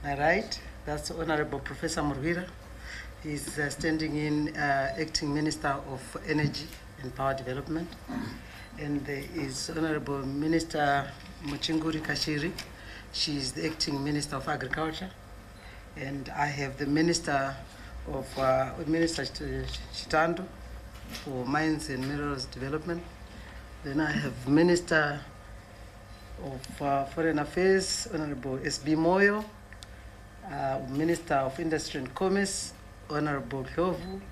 My right, that's Honorable Professor Murwira. He's standing in Acting Minister of Energy and Power Development. And there is Honorable Minister Muchinguri Kashiri. She's the Acting Minister of Agriculture. And I have the Minister of Minister Chitando for Mines and Minerals Development. Then I have Minister of Foreign Affairs, Honorable S.B. Moyo, Minister of Industry and Commerce, Honorable Kyovu,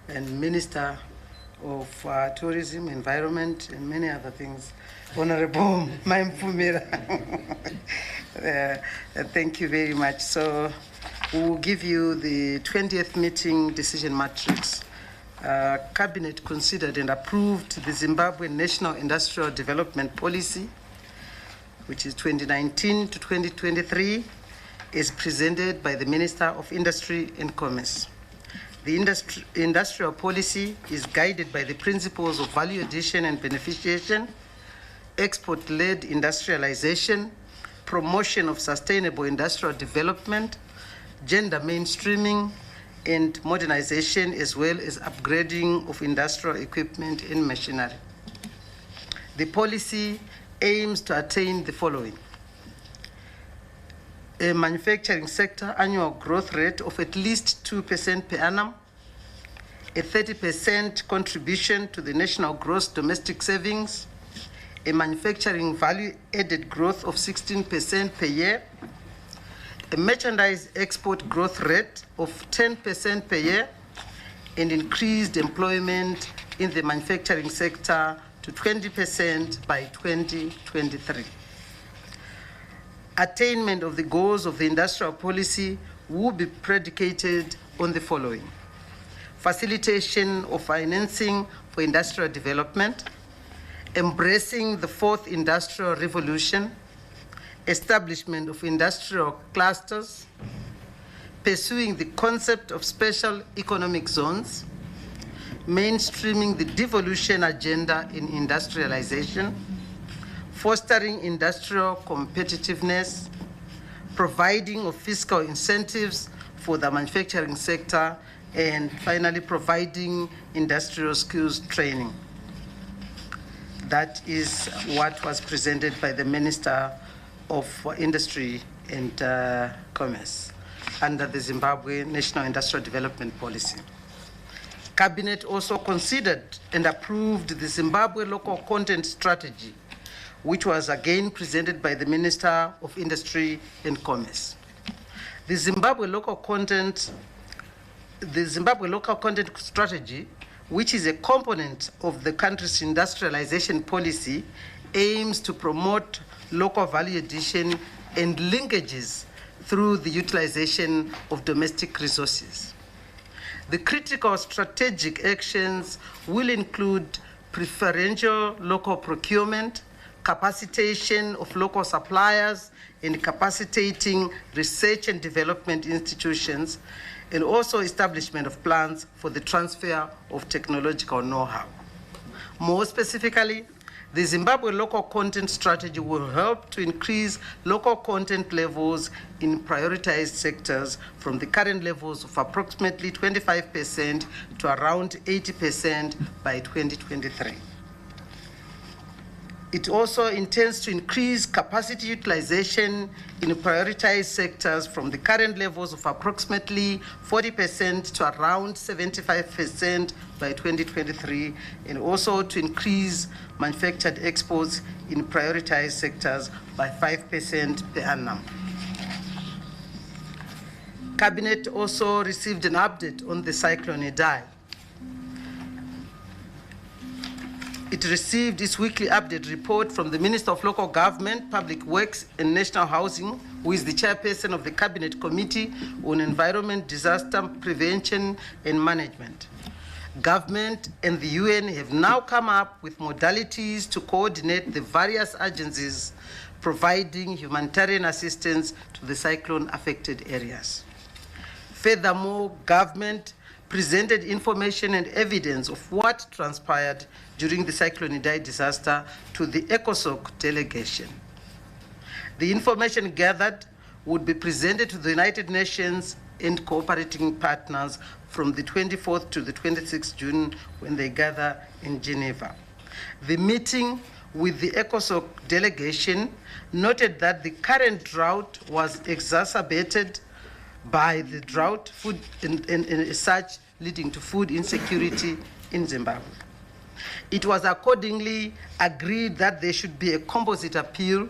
and Minister of Tourism, Environment, and many other things, Honorable Maimfumira. Thank you very much. So we'll give you the 20th meeting decision matrix. Cabinet considered and approved the Zimbabwe National Industrial Development Policy, which is 2019 to 2023, is presented by the Minister of Industry and Commerce. The industrial policy is guided by the principles of value addition and beneficiation, export-led industrialization, promotion of sustainable industrial development, gender mainstreaming, and modernization, as well as upgrading of industrial equipment and machinery. The policy aims to attain the following: a manufacturing sector annual growth rate of at least 2% per annum, a 30% contribution to the national gross domestic savings, a manufacturing value added growth of 16% per year, a merchandise export growth rate of 10% per year, and increased employment in the manufacturing sector to 20% by 2023. Attainment of the goals of the industrial policy will be predicated on the following: facilitation of financing for industrial development, embracing the fourth industrial revolution, establishment of industrial clusters, pursuing the concept of special economic zones, mainstreaming the devolution agenda in industrialization, fostering industrial competitiveness, providing of fiscal incentives for the manufacturing sector, and finally providing industrial skills training. That is what was presented by the Minister of Industry and Commerce under the Zimbabwe National Industrial Development Policy. Cabinet also considered and approved the Zimbabwe Local Content Strategy, which was again presented by the Minister of Industry and Commerce. The Zimbabwe Local Content Strategy, which is a component of the country's industrialization policy, aims to promote local value addition and linkages through the utilization of domestic resources. The critical strategic actions will include preferential local procurement, capacitation of local suppliers, and capacitating research and development institutions, and also establishment of plans for the transfer of technological know-how. More specifically, the Zimbabwe Local Content Strategy will help to increase local content levels in prioritized sectors from the current levels of approximately 25% to around 80% by 2023. It also intends to increase capacity utilization in prioritized sectors from the current levels of approximately 40% to around 75% by 2023, and also to increase manufactured exports in prioritized sectors by 5% per annum. Cabinet also received an update on the Cyclone Idai. It received its weekly update report from the Minister of Local Government, Public Works and National Housing, who is the chairperson of the Cabinet Committee on Environment, Disaster Prevention and Management. Government and the UN have now come up with modalities to coordinate the various agencies providing humanitarian assistance to the cyclone-affected areas. Furthermore, government presented information and evidence of what transpired during the Cyclone Idai disaster to the ECOSOC delegation. The information gathered would be presented to the United Nations and cooperating partners from the 24th to the 26th June when they gather in Geneva. The meeting with the ECOSOC delegation noted that the current drought was exacerbated by the drought and such leading to food insecurity in Zimbabwe. It was accordingly agreed that there should be a composite appeal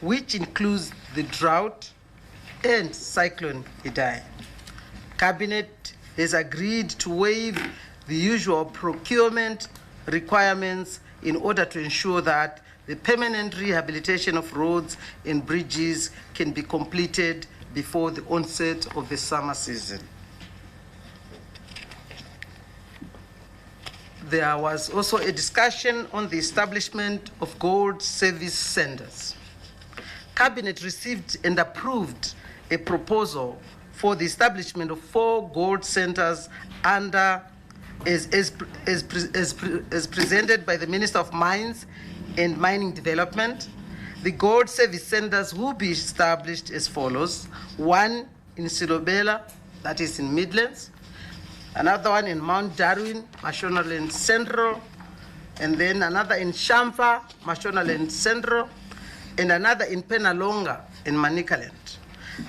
which includes the drought and Cyclone Idai. Cabinet has agreed to waive the usual procurement requirements in order to ensure that the permanent rehabilitation of roads and bridges can be completed before the onset of the summer season. There was also a discussion on the establishment of gold service centers. Cabinet received and approved a proposal for the establishment of 4 gold centers under as presented by the Minister of Mines and Mining Development. The gold service centers will be established as follows: 1 in Silobela, that is in Midlands, another one in Mount Darwin, Mashonaland Central, and then another in Shamfa, Mashonaland Central, and another in Penalonga in Manicaland.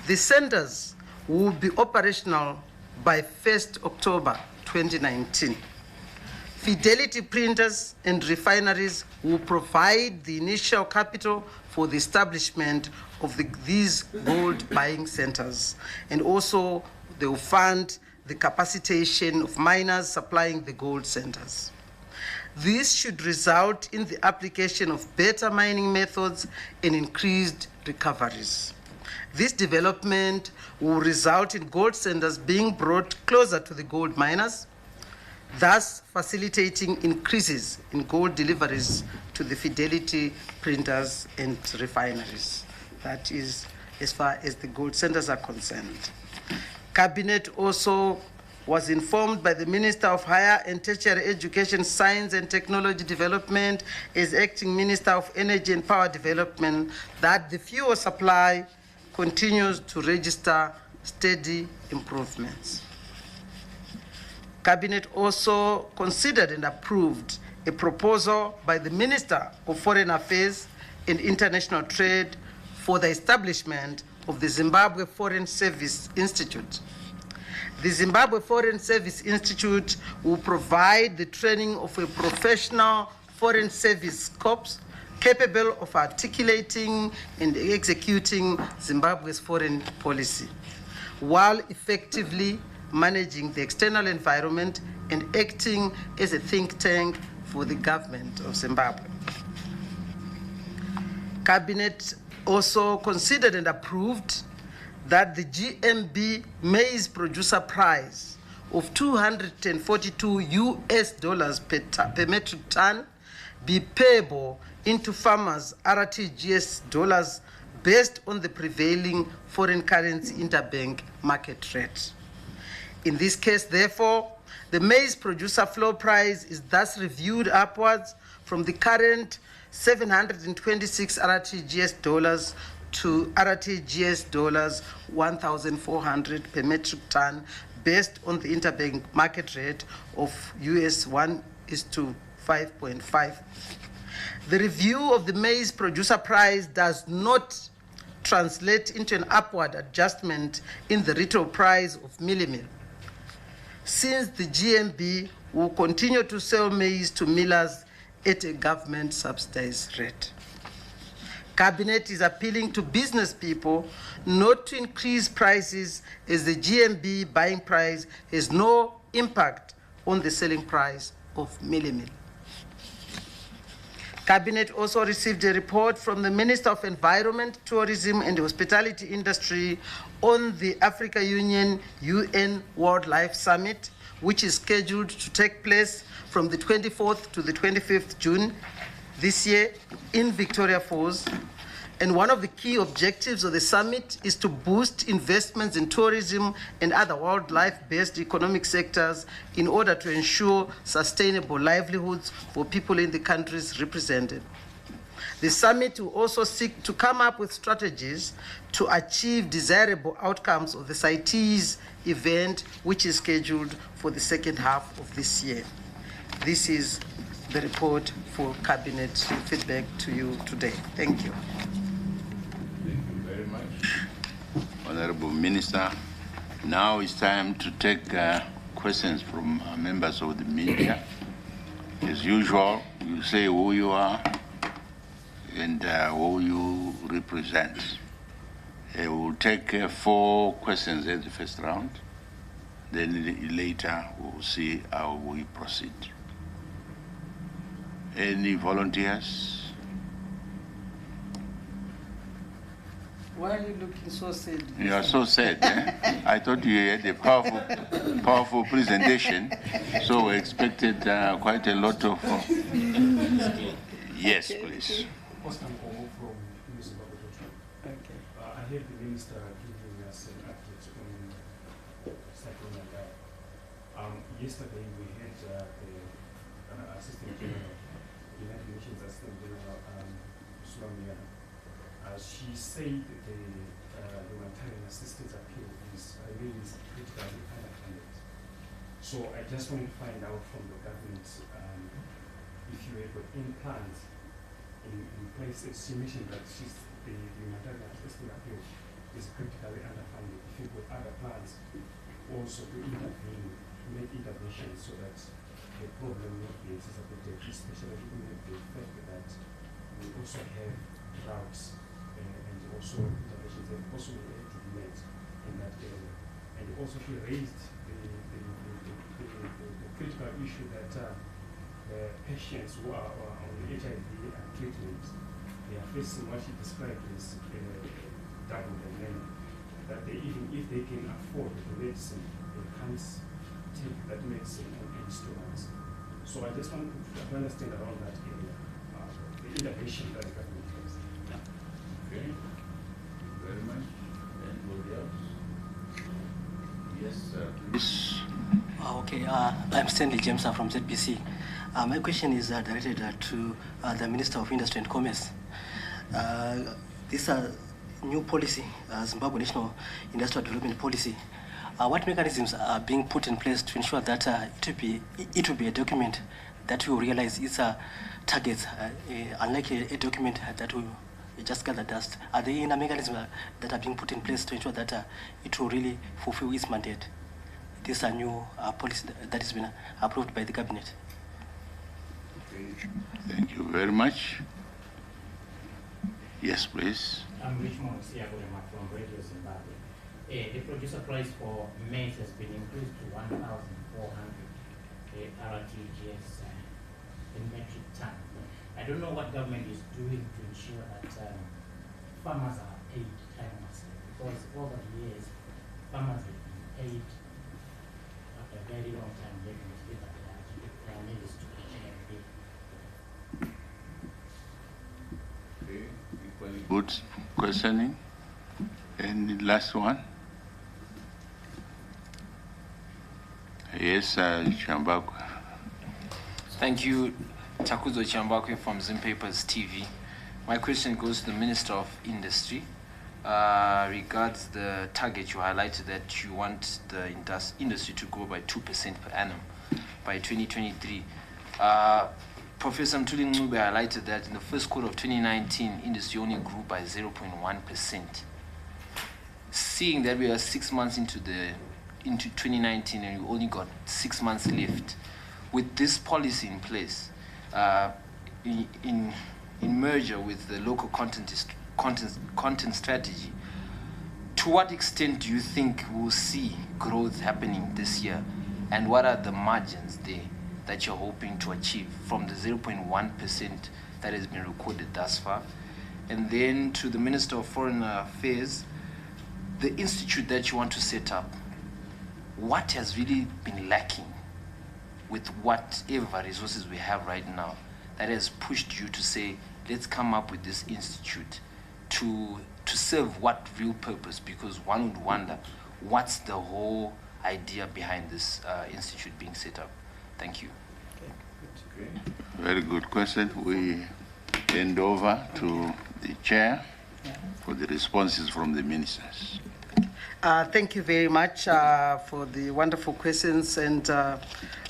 The centers will be operational by 1st October 2019. Fidelity printers and refineries will provide the initial capital for the establishment of these gold buying centers, and also they will fund the capacitation of miners supplying the gold centers. This should result in the application of better mining methods and increased recoveries. This development will result in gold centers being brought closer to the gold miners, thus facilitating increases in gold deliveries to the Fidelity printers and refineries. That is as far as the gold centers are concerned. Cabinet also was informed by the Minister of Higher and Tertiary Education, Science and Technology Development as Acting Minister of Energy and Power Development that the fuel supply continues to register steady improvements. Cabinet also considered and approved a proposal by the Minister of Foreign Affairs and International Trade for the establishment of the Zimbabwe Foreign Service Institute. The Zimbabwe Foreign Service Institute will provide the training of a professional foreign service corps capable of articulating and executing Zimbabwe's foreign policy, while effectively managing the external environment and acting as a think tank for the government of Zimbabwe. Cabinet also considered and approved that the GMB Maize Producer Prize of $242 per metric ton be payable into farmers' RTGS dollars based on the prevailing foreign currency interbank market rate. In this case, therefore, the maize producer floor price is thus reviewed upwards from the current 726 RTGS dollars to RTGS dollars 1,400 per metric ton based on the interbank market rate of US 1:5.5. The review of the maize producer price does not translate into an upward adjustment in the retail price of millimil, since the GMB will continue to sell maize to millers at a government subsidized rate. Cabinet is appealing to business people not to increase prices, as the GMB buying price has no impact on the selling price of millimil. Cabinet also received a report from the Minister of Environment, Tourism and Hospitality Industry on the Africa Union UN Wildlife Summit, which is scheduled to take place from the 24th to the 25th June this year in Victoria Falls. And one of the key objectives of the summit is to boost investments in tourism and other wildlife-based economic sectors in order to ensure sustainable livelihoods for people in the countries represented. The summit will also seek to come up with strategies to achieve desirable outcomes of the CITES event, which is scheduled for the second half of this year. This is the report for Cabinet feedback to you today. Thank you. Thank you very much, Honorable Minister. Now it's time to take questions from members of the media. As usual, you say who you are and who you represent. We'll take 4 questions at the first round. Then later we'll see how we proceed. Any volunteers? Why are you looking so sad? You are so sad, eh? I thought you had a powerful presentation, so we expected quite a lot of... Yes, please. I heard the minister giving us an update on Cyclone Idai. Yesterday we had the Assistant General, United Nations Assistant General, she said the humanitarian assistance appeal remains critically underfunded. So I just want to find out from the government if you have got any plans in place. She mentioned that the humanitarian assistance appeal is critically underfunded. If you've got other plans also to intervene, to make interventions so that the problem will not be exacerbated, especially given the fact that we also have droughts and also interventions that also need to be made in that area. And also he raised the critical issue that patients who are on the HIV treatment, they are facing what he described as double dilemma, that they, even if they can afford the medicine, they can't take that medicine on any stores. So I just want to understand around that area, the intervention that the government has. Okay. Thank you very much. Anybody else? Yes, please. Okay, I'm Stanley James from ZBC. My question is directed to the Minister of Industry and Commerce. This is a new policy, Zimbabwe National Industrial Development Policy. What mechanisms are being put in place to ensure that it will be a document that will realize its targets, unlike a document that will just gather dust? Are there any mechanisms that are being put in place to ensure that it will really fulfill its mandate? This is a new policy that has been approved by the cabinet. Thank you very much. Yes, please. I'm Richmond Siagolema from Radio Zimbabwe. The producer price for maize has been increased to 1,400 RTGS in metric ton. I don't know what government is doing to ensure that farmers are paid timelessly, because over the years, farmers have been paid after a very long time, definitely, but they are needed to each and every day. Okay. Equally good questioning. And the last one. Yes, Chambakwe. Thank you, Takuzo Chambakwe from Zim Papers TV. My question goes to the Minister of Industry. Regards the target you highlighted that you want the industry to grow by 2% per annum by 2023. Professor Mtuli Ncube highlighted that in the first quarter of 2019, industry only grew by 0.1%. Seeing that we are 6 months into 2019 and we only got 6 months left, with this policy in place, in merger with the local content strategy, to what extent do you think we'll see growth happening this year, and what are the margins there that you're hoping to achieve from the 0.1% that has been recorded thus far? And then to the Minister of Foreign Affairs, the institute that you want to set up, what has really been lacking with whatever resources we have right now that has pushed you to say, let's come up with this institute to serve what real purpose? Because one would wonder, what's the whole idea behind this institute being set up? Thank you. Okay. Very good question. hand over to the chair for the responses from the ministers. Thank you very much for the wonderful questions. And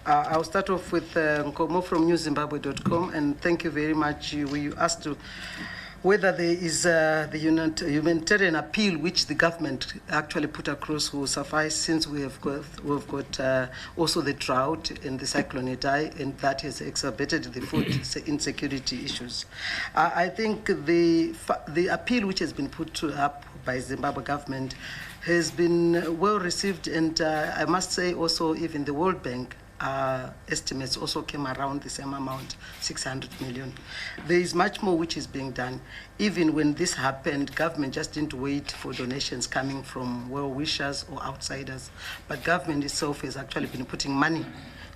I'll start off with Nkomo from newzimbabwe.com. And thank you very much. You asked whether there is the humanitarian appeal which the government actually put across will suffice, since we've got also the drought and the Cyclone Idai, and that has exacerbated the food insecurity issues. I think the appeal which has been put up by Zimbabwe government has been well received, and I must say also even the World Bank estimates also came around the same amount, 600 million. There is much more which is being done. Even when this happened, government just didn't wait for donations coming from well-wishers or outsiders, but government itself has actually been putting money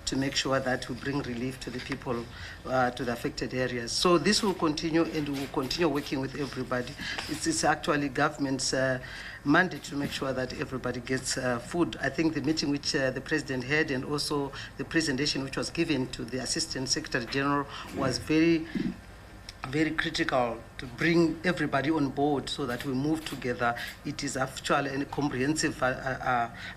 to make sure that we bring relief to the people, to the affected areas. So this will continue, and we will continue working with everybody. It's actually government's mandate to make sure that everybody gets food. I think the meeting which the president had, and also the presentation which was given to the Assistant Secretary General, was very critical to bring everybody on board so that we move together. It is actually a comprehensive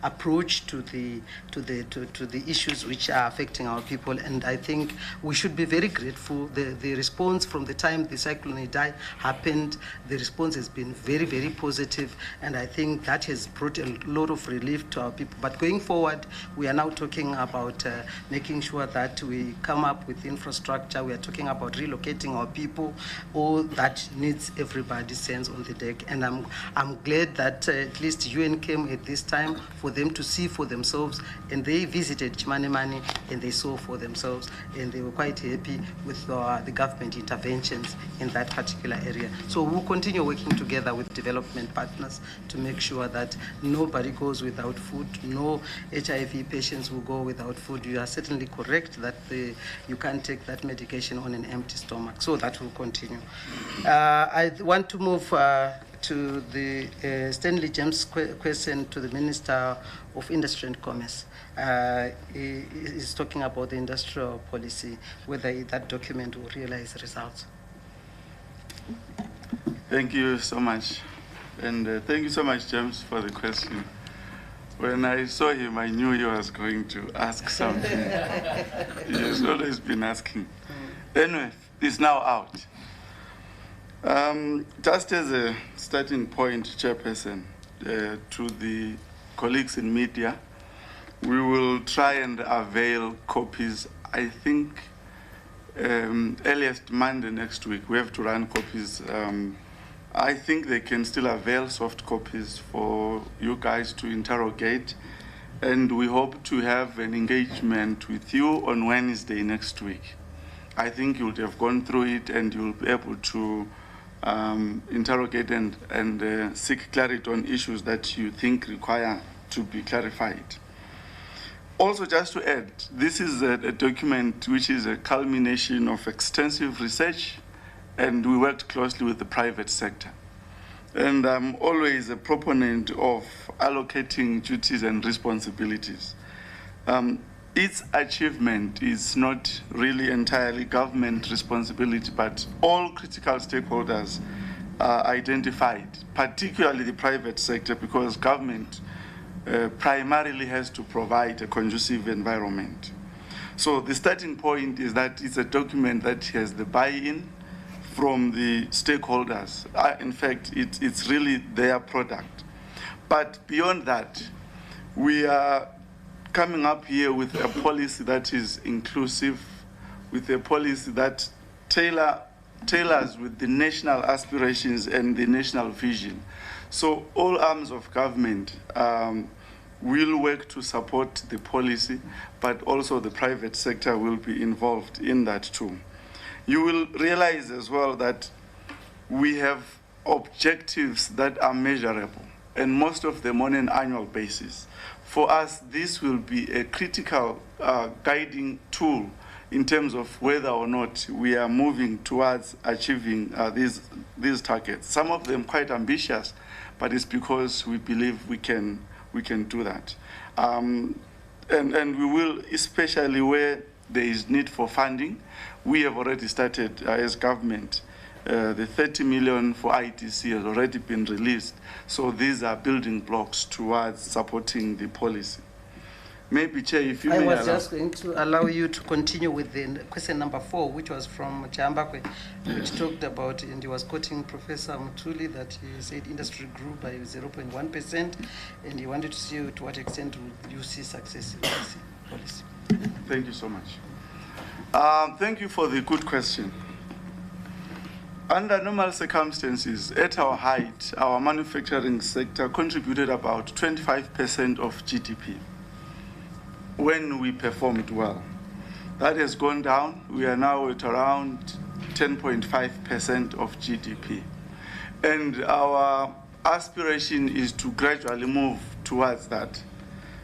approach to the issues which are affecting our people, and I think we should be very grateful. The response from the time the Cyclone Idai happened, the response has been very, very positive, and I think that has brought a lot of relief to our people. But going forward, we are now talking about making sure that we come up with infrastructure. We are talking about relocating our people. All that needs everybody's sense on the deck, and I'm glad that at least UN came at this time for them to see for themselves, and they visited Chimanimani and they saw for themselves, and they were quite happy with the government interventions in that particular area. So we'll continue working together with development partners to make sure that nobody goes without food, no HIV patients will go without food. You are certainly correct that you can't take that medication on an empty stomach, so that will continue. I want to move to the Stanley James question to the Minister of Industry and Commerce. He is talking about the industrial policy, whether that document will realize results. Thank you so much. And thank you so much, James, for the question. When I saw him, I knew he was going to ask something. He has always been asking. Anyway, it's now out. Just as a starting point, Chairperson, to the colleagues in media, we will try and avail copies. I think earliest Monday next week, we have to run copies. I think they can still avail soft copies for you guys to interrogate, and we hope to have an engagement with you on Wednesday next week. I think you would have gone through it and you'll be able to interrogate and seek clarity on issues that you think require to be clarified. Also, just to add, this is a document which is a culmination of extensive research, and we worked closely with the private sector. And I'm always a proponent of allocating duties and responsibilities. Its achievement is not really entirely government responsibility, but all critical stakeholders are identified, particularly the private sector, because government primarily has to provide a conducive environment. So the starting point is that it's a document that has the buy-in from the stakeholders. In fact, it's really their product. But beyond that, we are coming up here with a policy that is inclusive, with a policy that tailors with the national aspirations and the national vision. So all arms of government will work to support the policy, but also the private sector will be involved in that too. You will realize as well that we have objectives that are measurable, and most of them on an annual basis. For us, this will be a critical guiding tool in terms of whether or not we are moving towards achieving these targets. Some of them quite ambitious, but it's because we believe we can do that. And we will, especially where there is need for funding, we have already started as government The 30 million for ITC has already been released. So these are building blocks towards supporting the policy. Maybe, Chair, if you I may was allow. just going to allow you to continue with the question number 4, which was from Chambakwe, which talked about, and he was quoting Professor Mutuli, that he said industry grew by 0.1%, and he wanted to see to what extent would you see success in this policy. Thank you so much. Thank you for the good question. Under normal circumstances, at our height, our manufacturing sector contributed about 25% of GDP when we performed well. That has gone down. We are now at around 10.5% of GDP. And our aspiration is to gradually move towards that.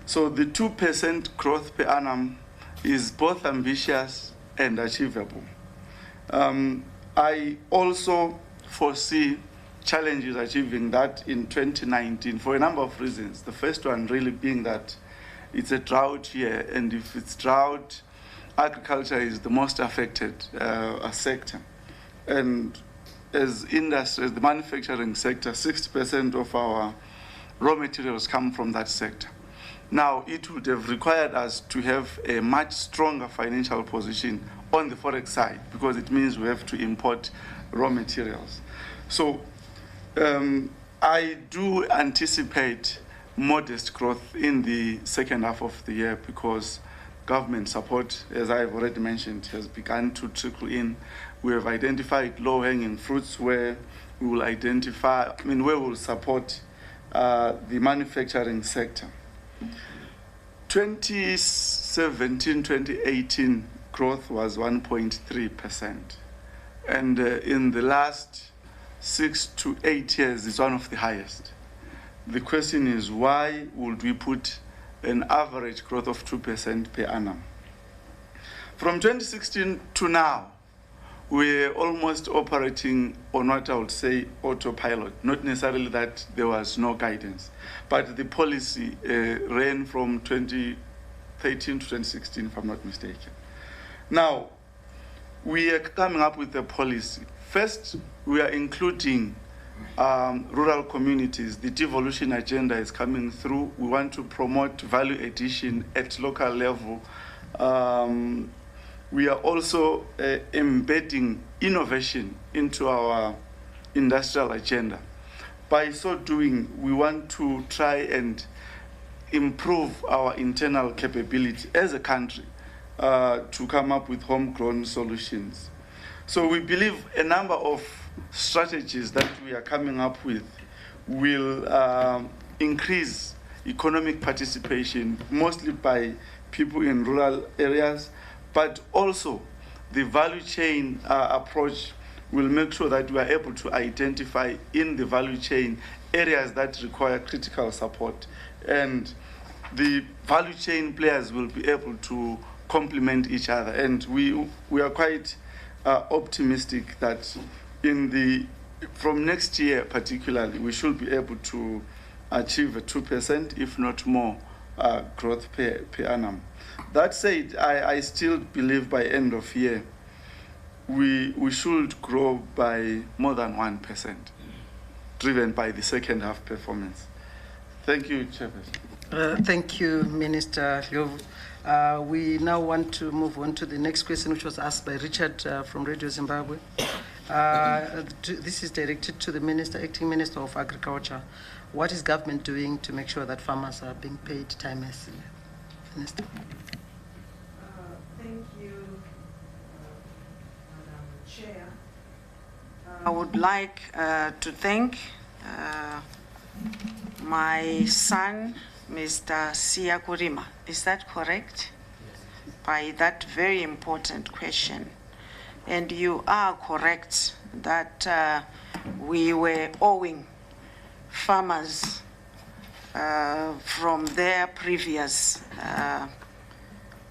So the 2% growth per annum is both ambitious and achievable. I also foresee challenges achieving that in 2019 for a number of reasons. The first one really being that it's a drought year, and if it's drought, agriculture is the most affected sector. And as industry, as the manufacturing sector, 60% of our raw materials come from that sector. Now, it would have required us to have a much stronger financial position on the forex side, because it means we have to import raw materials. So I do anticipate modest growth in the second half of the year, because government support, as I've already mentioned, has begun to trickle in. We have identified low-hanging fruits where we will identify, where we will support the manufacturing sector. 2017-2018 growth was 1.3%. And in the last 6 to 8 years, it's one of the highest. The question is, why would we put an average growth of 2% per annum? From 2016 to now, we're almost operating on what I would say autopilot. Not necessarily that there was no guidance, but the policy ran from 2013 to 2016, if I'm not mistaken. Now, we are coming up with a policy. First, we are including rural communities. The devolution agenda is coming through. We want to promote value addition at local level. We are also embedding innovation into our industrial agenda. By so doing, we want to try and improve our internal capability as a country to come up with homegrown solutions. So we believe a number of strategies that we are coming up with will increase economic participation, mostly by people in rural areas, but also the value chain approach will make sure that we are able to identify in the value chain areas that require critical support. And the value chain players will be able to complement each other. And we are quite optimistic that from next year particularly, we should be able to achieve a 2%, if not more, growth per annum. That said, I still believe by end of year, we should grow by more than 1%, driven by the second half performance. Thank you, Chairperson. Thank you, Minister Lyovu. We now want to move on to the next question, which was asked by Richard from Radio Zimbabwe. This is directed to the Acting Minister of Agriculture. What is government doing to make sure that farmers are being paid timelessly? Minister. Thank you, Madam Chair. I would like to thank my son, Mr. Siyakurima. Is that correct? Yes. By that very important question. And you are correct that we were owing farmers from their previous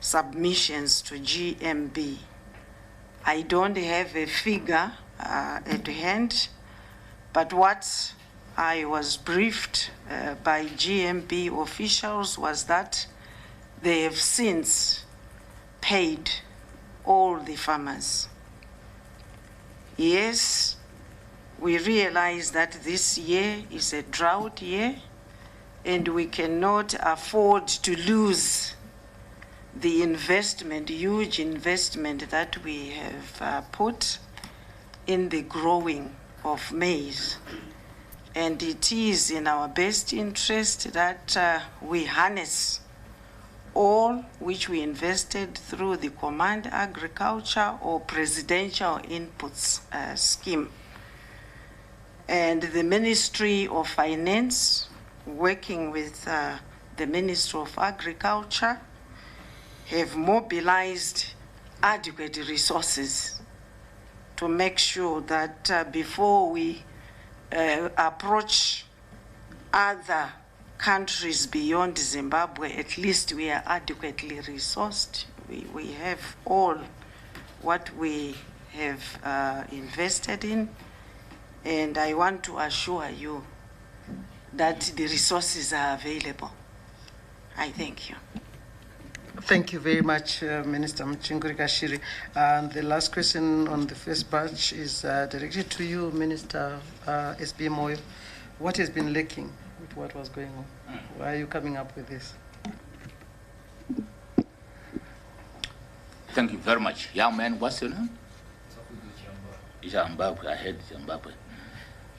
submissions to GMB. I don't have a figure at hand, but what I was briefed by GMB officials was that they have since paid all the farmers. Yes, We realize that this year is a drought year, and we cannot afford to lose the investment, huge investment that we have put in the growing of maize. And it is in our best interest that we harness all which we invested through the Command Agriculture or Presidential Inputs Scheme. And the Ministry of Finance, working with the Ministry of Agriculture, have mobilized adequate resources to make sure that before we approach other countries beyond Zimbabwe, at least we are adequately resourced. We have all what we have invested in, and I want to assure you that the resources are available. I thank you. Thank you very much, Minister Mchinguri-Kashiri. And the last question on the first batch is directed to you, Minister SB Moyo. What has been lacking with what was going on? Why are you coming up with this? Thank you very much. Young man, what's your name? Zimbabwe. I heard Zimbabwe.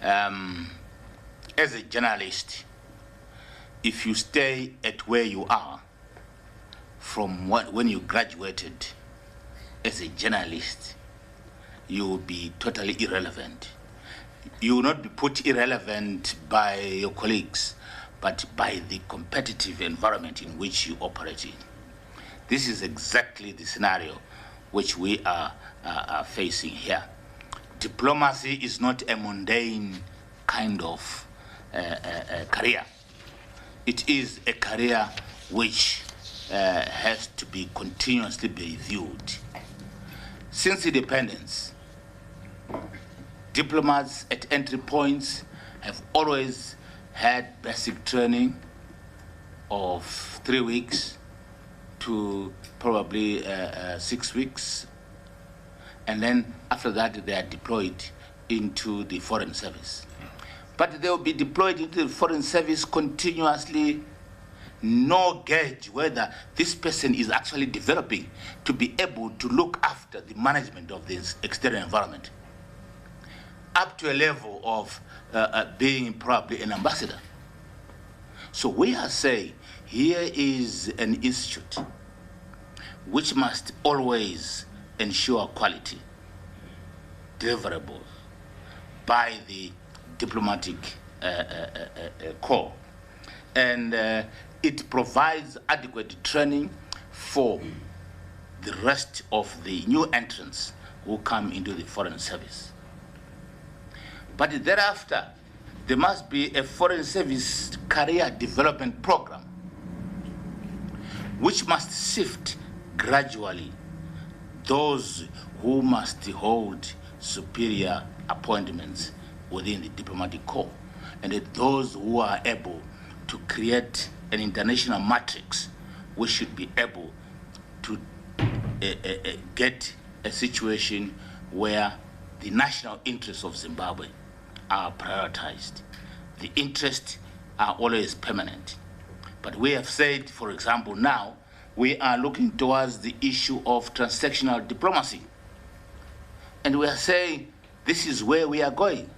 As a journalist, if you stay at where you are from when you graduated as a journalist, you will be totally irrelevant. You will not be put irrelevant by your colleagues, but by the competitive environment in which you operate in. This is exactly the scenario which we are facing here. Diplomacy is not a mundane kind of career. It is a career which has to be continuously reviewed. Since independence, diplomats at entry points have always had basic training of 3 weeks to probably 6 weeks, and then after that they are deployed into the foreign service. But they will be deployed into the foreign service continuously, no gauge whether this person is actually developing to be able to look after the management of this external environment, up to a level of being probably an ambassador. So we are saying here is an institute which must always ensure quality, deliverables by the diplomatic corps. And it provides adequate training for the rest of the new entrants who come into the foreign service. But thereafter, there must be a foreign service career development program which must sift gradually those who must hold superior appointments within the diplomatic corps, and those who are able to create an international matrix, we should be able to get a situation where the national interests of Zimbabwe are prioritized. The interests are always permanent. But we have said, for example, now we are looking towards the issue of transactional diplomacy. And we are saying this is where we are going.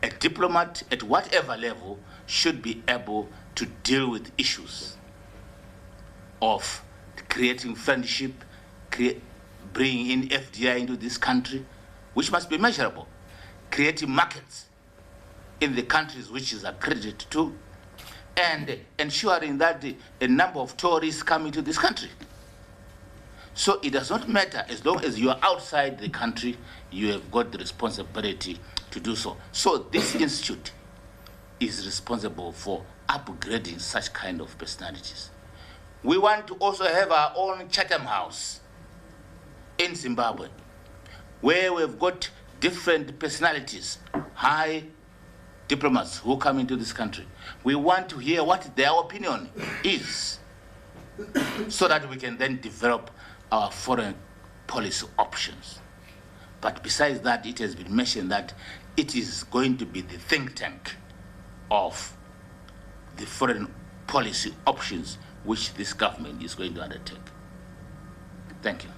A diplomat at whatever level should be able to deal with issues of creating friendship, bringing in FDI into this country, which must be measurable, creating markets in the countries which is accredited to, and ensuring that a number of tourists come into this country. So it does not matter, as long as you are outside the country, you have got the responsibility to do so. So this institute is responsible for upgrading such kind of personalities. We want to also have our own Chatham House in Zimbabwe, where we've got different personalities, high diplomats who come into this country. We want to hear what their opinion is, so that we can then develop our foreign policy options. But besides that, it has been mentioned that it is going to be the think tank of the foreign policy options which this government is going to undertake. Thank you.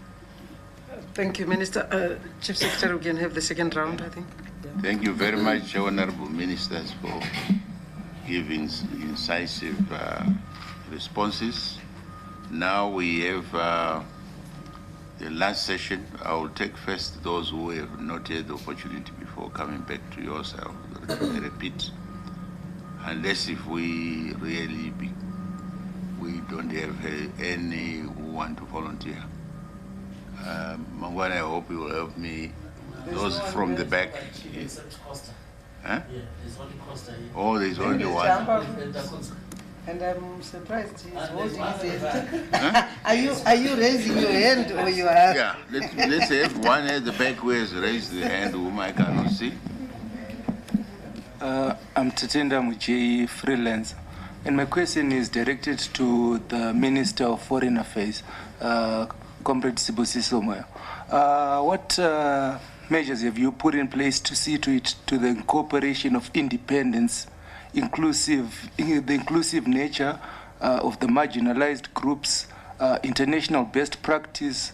Thank you, Minister. Chief Secretary, we can have the second round, I think. Thank you very much, Honorable Ministers, for giving incisive responses. Now we have the last session. I will take first those who have not had the opportunity before coming back to yourself. I repeat, unless if we really we don't have any who want to volunteer. Mangwana, I hope you will help me. Those from the back. Huh? Yeah, there's only Costa here. Oh, there's only one. And I'm surprised he's holding his hand. Are you raising your hand or you are? Yeah, let's have one at the back who has raised the hand whom I cannot see. I'm Tatenda Muji, freelancer. And my question is directed to the Minister of Foreign Affairs, Comrade Sibusiso Moyo. What measures have you put in place to see to the incorporation of independence, the inclusive nature of the marginalized groups, international best practice,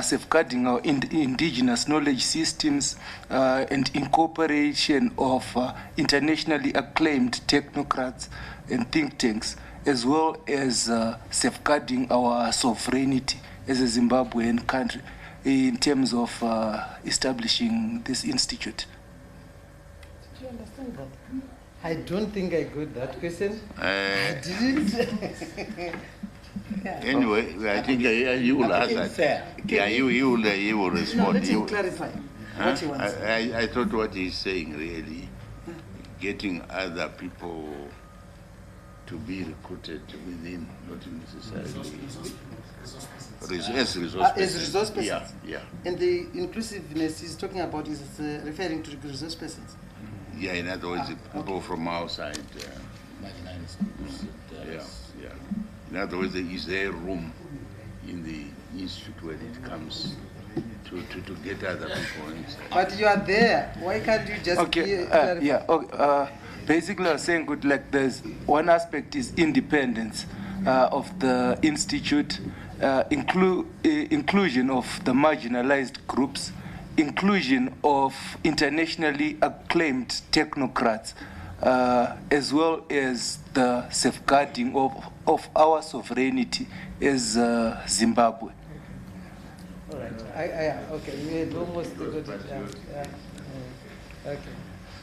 safeguarding our indigenous knowledge systems, and incorporation of internationally acclaimed technocrats and think tanks, as well as safeguarding our sovereignty as a Zimbabwean country in terms of establishing this institute? Did you understand that? I don't think I got that question. I didn't. Yeah. Anyway, I think you will answer. Yeah, you will respond. No, let him clarify what he wants. I thought what he's saying really, getting other people to be recruited within, not necessarily as resource persons. Yeah. And the inclusiveness he's talking about is referring to resource persons. Yeah, in other words, people from outside. Marginalized groups. Yeah. In other words, is there room in the institute when it comes to get other people inside? But you are there. Why can't you just basically I was saying good, like there's one aspect is independence of the institute, inclusion of the marginalized groups, inclusion of internationally acclaimed technocrats, as well as the safeguarding of our sovereignty as Zimbabwe. All right. Okay, you had almost got it. Okay.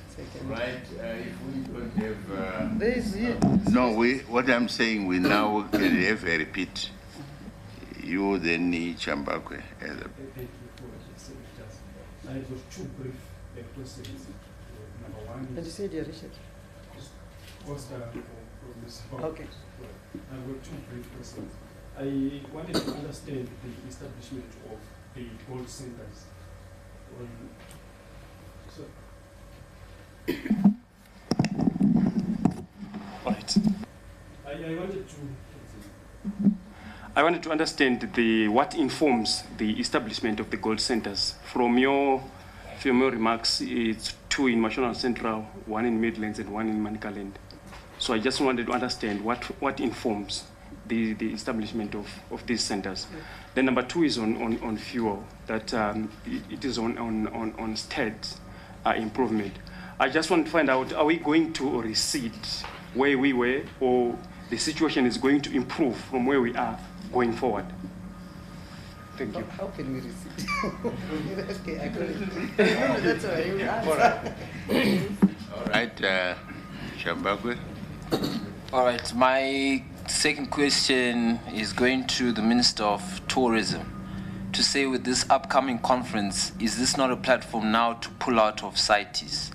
Second. Right. If we don't have. There is here. No, what I'm saying, we now can have a repeat. You then Chambakwe. Thank you for what you said. I have two brief questions. Number one is. And you said you're Richard. Costa from Okay. I've got two brief questions. I wanted to understand the establishment of the gold centers. All right. I wanted to understand what informs the establishment of the gold centers. From your remarks, it's two in Mashonaland Central, one in Midlands, and one in Manicaland. So I just wanted to understand what informs the establishment of these centers. Then number two is on fuel, that it is on state improvement. I just want to find out, are we going to recede where we were, or the situation is going to improve from where we are going forward? Thank you. How can we recede? Okay, I got it. That's all right. You answer. All right, Chambakwe. All right, my second question is going to the Minister of Tourism to say, with this upcoming conference, is this not a platform now to pull out of CITES?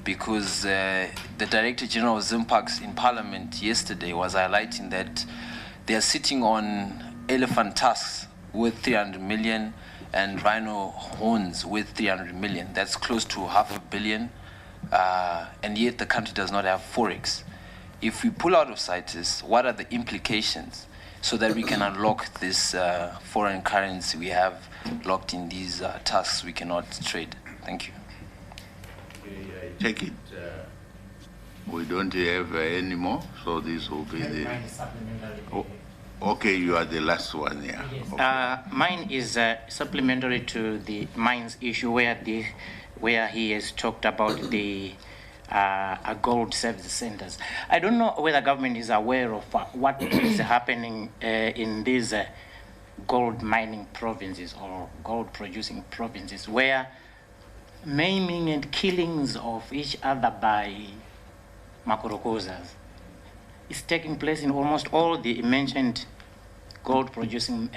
Because the Director General of Zimpax in Parliament yesterday was highlighting that they are sitting on elephant tusks worth 300 million and rhino horns worth 300 million. That's close to $500 million, and yet the country does not have forex. If we pull out of CITES, what are the implications so that we can unlock this foreign currency we have locked in these tasks, we cannot trade. Thank you. I take it we don't have any more, so this will be the. Oh, okay, you are the last one, yeah. Yes. Okay. Mine is supplementary to the mines issue where he has talked about the gold service centers. I don't know whether government is aware of what is happening in these gold mining provinces or gold producing provinces where maiming and killings of each other by makorokozas is taking place in almost all the mentioned gold producing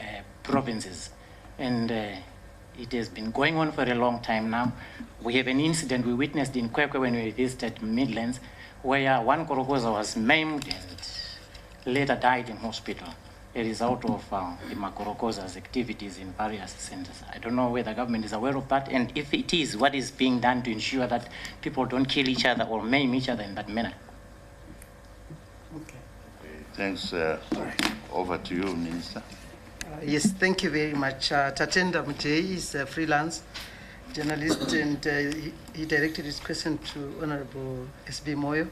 provinces. And it has been going on for a long time now. We have an incident we witnessed in Kwekwe when we visited Midlands where one korokoza was maimed and later died in hospital as a result of the makorokoza's activities in various centers. I don't know whether the government is aware of that, and if it is, what is being done to ensure that people don't kill each other or maim each other in that manner? Okay. Thanks. Over to you, Minister. Yes, thank you very much. Tatenda Mutei is a freelance journalist, and he directed his question to Honorable S.B. Moyo.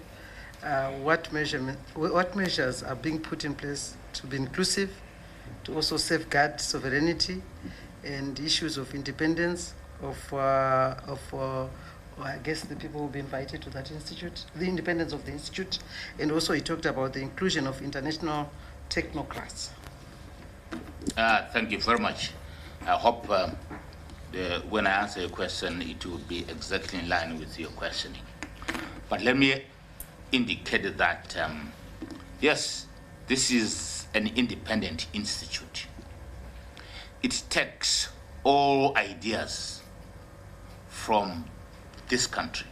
What measures are being put in place to be inclusive, to also safeguard sovereignty and issues of independence of I guess the people who will be invited to that institute, the independence of the institute, and also he talked about the inclusion of international technocrats. Thank you very much. I hope when I answer your question, it will be exactly in line with your questioning. But let me indicate that, yes, this is an independent institute. It takes all ideas from this country,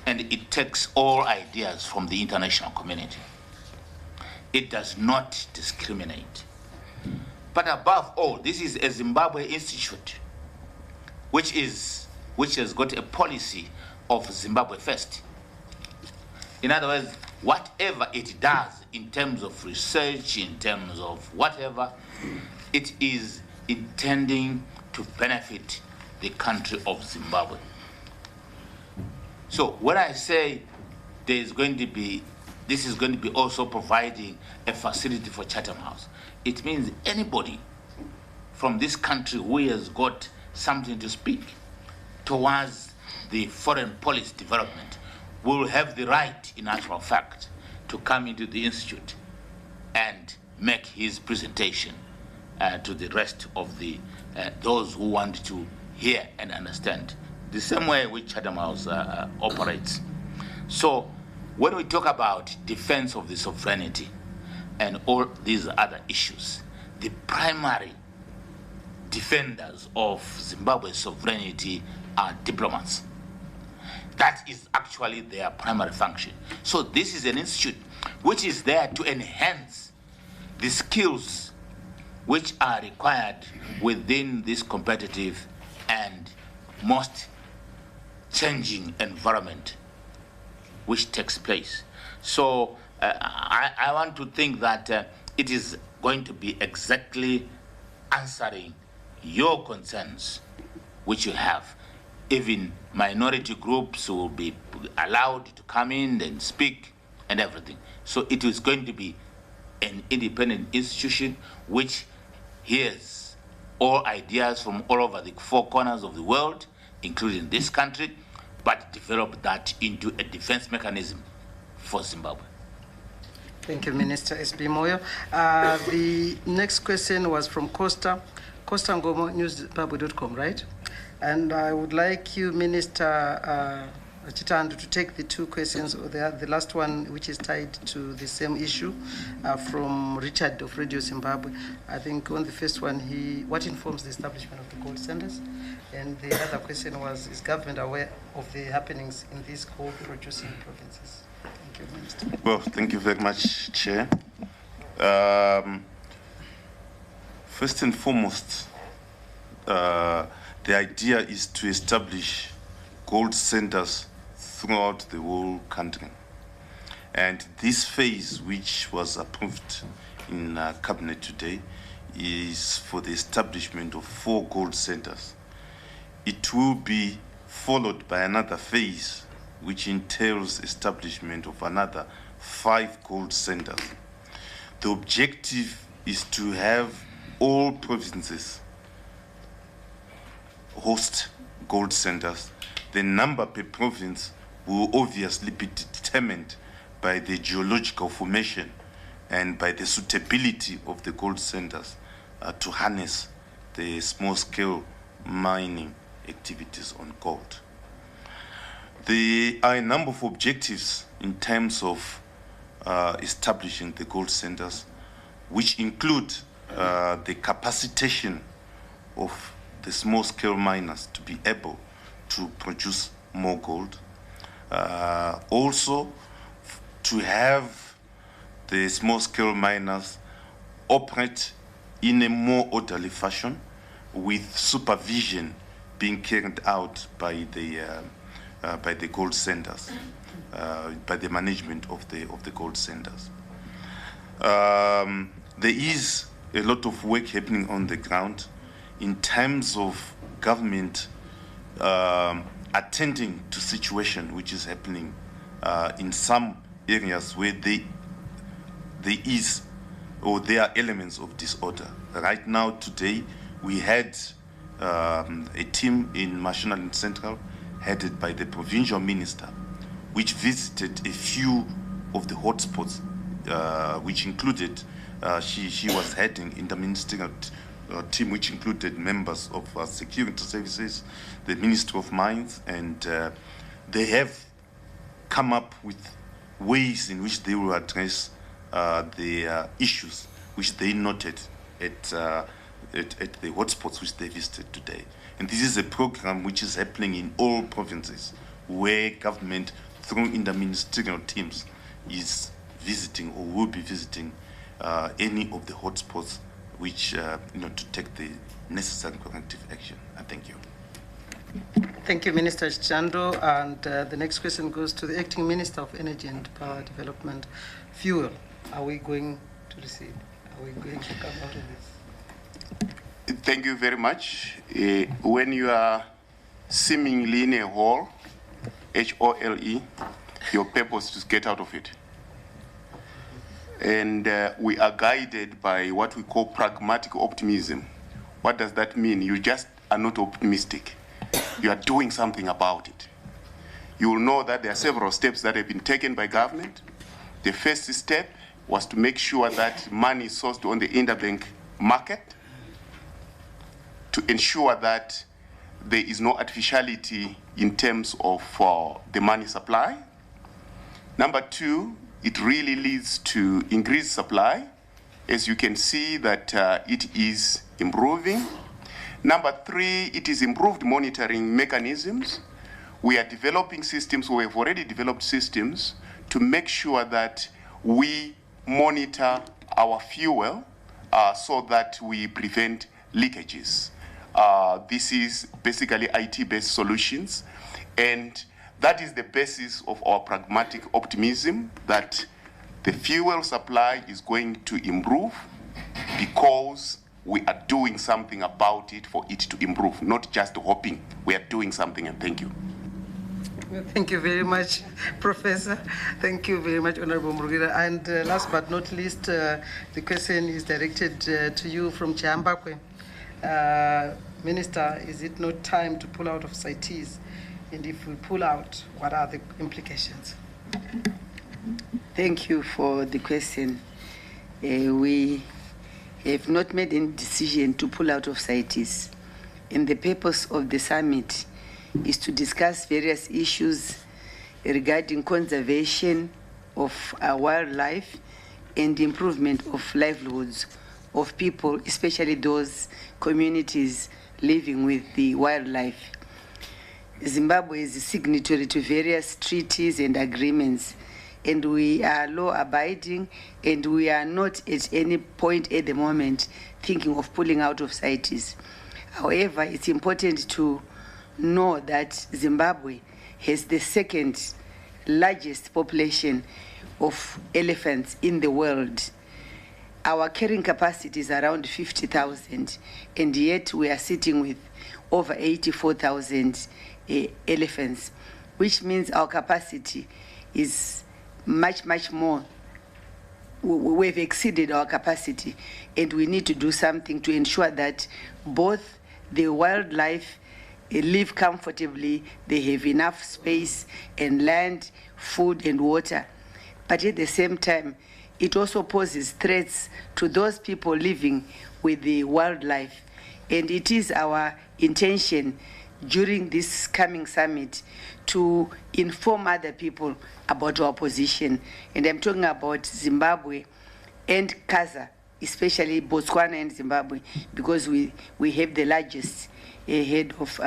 and it takes all ideas from the international community. It does not discriminate. But above all, this is a Zimbabwe institute, which has got a policy of Zimbabwe first. In other words, whatever it does in terms of research, in terms of whatever, it is intending to benefit the country of Zimbabwe. So when I say this is going to be also providing a facility for Chatham House, it means anybody from this country who has got something to speak towards the foreign policy development will have the right, in actual fact, to come into the institute and make his presentation to the rest of the those who want to hear and understand, the same way which Chatham House operates. So when we talk about defense of the sovereignty and all these other issues, the primary defenders of Zimbabwe's sovereignty are diplomats. That is actually their primary function. So this is an institute which is there to enhance the skills which are required within this competitive and most changing environment which takes place. So I want to think that it is going to be exactly answering your concerns which you have. Even minority groups will be allowed to come in and speak and everything. So it is going to be an independent institution which hears all ideas from all over the four corners of the world, including this country, but develop that into a defense mechanism for Zimbabwe. Thank you, Minister S.B. Moyo. The next question was from Costa Ngomo, newszimbabwe.com, right? And I would like you, Minister Chitandu, to take the two questions, or the last one, which is tied to the same issue, from Richard of Radio Zimbabwe. I think on the first one, what informs the establishment of the gold centers? And the other question was, is government aware of the happenings in these gold-producing provinces? Thank you, Minister. Well, thank you very much, Chair. First and foremost, the idea is to establish gold centers throughout the whole country. And this phase, which was approved in Cabinet today, is for the establishment of 4 gold centers. It will be followed by another phase, which entails establishment of another 5 gold centers. The objective is to have all provinces host gold centers. The number per province will obviously be determined by the geological formation and by the suitability of the gold centers to harness the small-scale mining activities on gold. There are a number of objectives in terms of establishing the gold centers, which include the capacitation of the small-scale miners to be able to produce more gold. Also, to have the small-scale miners operate in a more orderly fashion, with supervision being carried out by the gold centers, by the management of the gold centers. There is a lot of work happening on the ground in terms of government attending to situation which is happening in some areas where there is or there are elements of disorder. Right now, today, we had a team in Mashonaland and Central headed by the provincial minister, which visited a few of the hotspots, which included, she was heading in the ministerial team, which included members of security services, the Ministry of Mines, and they have come up with ways in which they will address the issues which they noted at the hotspots which they visited today. And this is a program which is happening in all provinces where government, through interministerial teams, is visiting or will be visiting any of the hotspots which, to take the necessary corrective action. I thank you. Thank you, Minister Chando. And the next question goes to the Acting Minister of Energy and Power Development. Fuel, are we going to receive? Are we going to come out of this? Thank you very much. When you are seemingly in a hole, H-O-L-E, your purpose is to get out of it. And we are guided by what we call pragmatic optimism. What does that mean? You just are not optimistic. You are doing something about it. You will know that there are several steps that have been taken by government. The first step was to make sure that money is sourced on the interbank market, to ensure that there is no artificiality in terms of the money supply. Number 2, it really leads to increased supply. As you can see that it is improving. Number 3, it is improved monitoring mechanisms. We are developing systems, we have already developed systems to make sure that we monitor our fuel so that we prevent leakages. This is basically IT-based solutions, and that is the basis of our pragmatic optimism that the fuel supply is going to improve because we are doing something about it for it to improve, not just hoping. We are doing something, and thank you. Thank you very much, Professor. Thank you very much, Honorable Murugira. And last but not least, the question is directed to you from Chiambakwe. Minister, is it not time to pull out of CITES? And if we pull out, what are the implications? Thank you for the question. We have not made any decision to pull out of CITES. And the purpose of the summit is to discuss various issues regarding conservation of our wildlife and improvement of livelihoods of people, especially those communities living with the wildlife. Zimbabwe is a signatory to various treaties and agreements, and we are law-abiding, and we are not at any point at the moment thinking of pulling out of CITES. However, it's important to know that Zimbabwe has the second largest population of elephants in the world. our carrying capacity is around 50,000, and yet we are sitting with over 84,000 elephants, which means our capacity is much, much more. We've exceeded our capacity, and we need to do something to ensure that both the wildlife live comfortably, they have enough space and land, food and water. But at the same time, it also poses threats to those people living with the wildlife. And it is our intention during this coming summit to inform other people about our position. And I'm talking about Zimbabwe and Kaza, especially Botswana and Zimbabwe, because we have the largest herd of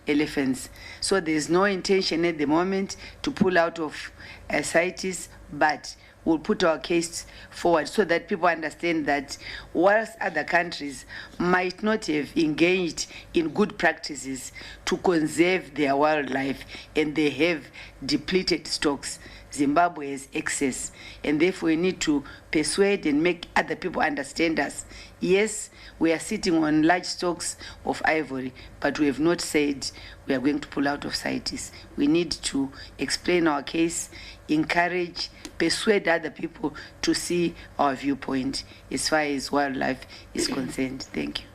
elephants. So there's no intention at the moment to pull out of CITES, but we'll put our case forward so that people understand that whilst other countries might not have engaged in good practices to conserve their wildlife and they have depleted stocks, Zimbabwe has excess, and therefore we need to persuade and make other people understand us. Yes, we are sitting on large stocks of ivory, but we have not said we are going to pull out of CITES. We need to explain our case, encourage, persuade other people to see our viewpoint as far as wildlife is concerned. Thank you.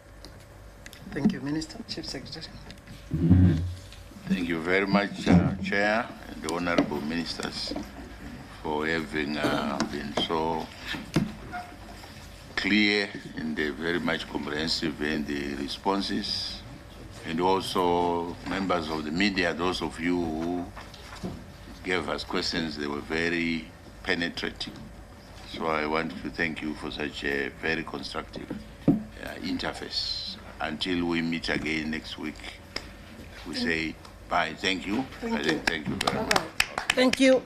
Thank you, Minister. Chief Secretary. Thank you very much, Chair and the Honorable Ministers, for having been so clear and very much comprehensive in the responses, and also members of the media, those of you who gave us questions, they were very penetrating. So I want to thank you for such a very constructive interface. Until we meet again next week, we say bye. Thank you. Thank you. Thank you very much. Thank you.